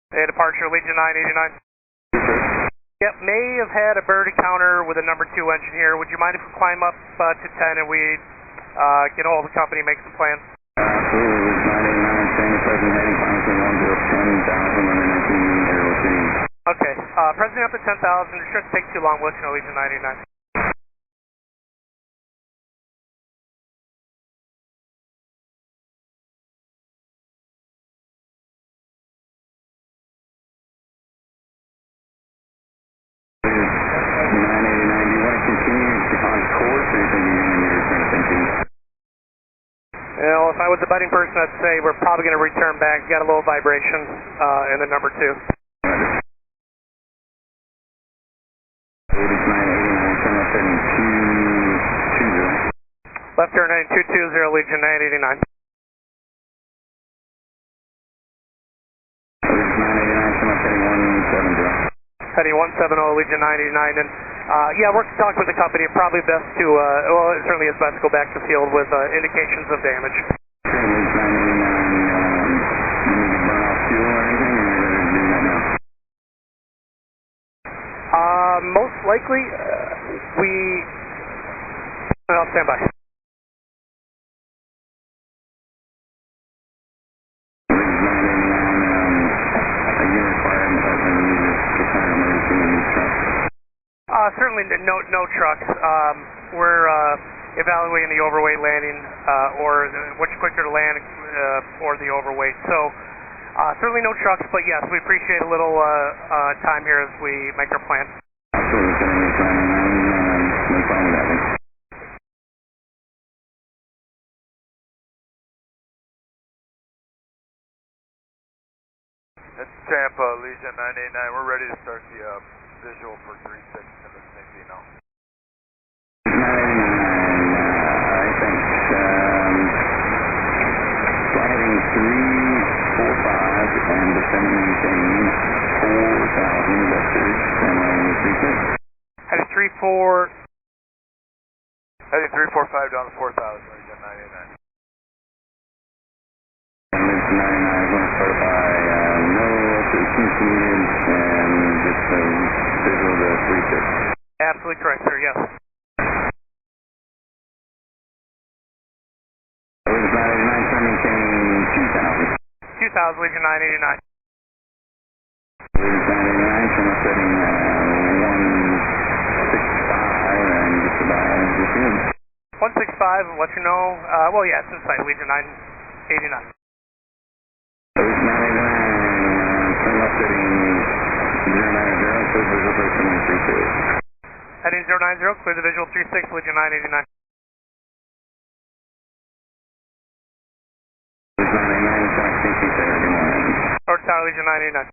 Hey, departure, Allegiant 989. Yep, may have had a bird encounter with a number 2 engine here. Would you mind if we climb up to 10 and we get all the company, make some plans? Absolutely, 989, same present heading, final to 10,000 under 19 Okay, present up to 10,000, it shouldn't take too long, we'll let you know, Allegiant 989. You know, if I was a betting person, I'd say we're probably going to return back. You got a little vibration in the number 2. Left turn heading 220, Allegiant 989. Heading 170, Allegiant 989, and yeah, we're talking with the company. Probably best to, well, it certainly is best to go back to the field with indications of damage. Most likely, I'll stand by. Certainly no trucks. We're evaluating the overweight landing or which quicker to land or the overweight. So certainly no trucks, but yes, we appreciate a little time here as we make our plan. It's Tampa, Allegiant 989. We're ready to start the visual for 36 and the same now. 989, I think, flying 345 and descending maintaining 4,000 vectors, and landing 36. Heading 34. Heading 345 down to 4,000, Allegiant 989. Allegiant 99 is going to start by no frequency and just a visual to 36. Absolutely correct, sir, yes. Allegiant 989, turn maintaining 2,000. 2,000, Allegiant 989. Allegiant 989, turn up setting 165 and just about the field. 165, let you know, well, yeah, it's inside Allegiant 989. Allegiant 989, turn up setting 090, clear visual for turning 36. Heading 090, clear the visual 36, Allegiant 989. Allegiant 989, South Safety Fair, good morning. North Tower, Allegiant 989.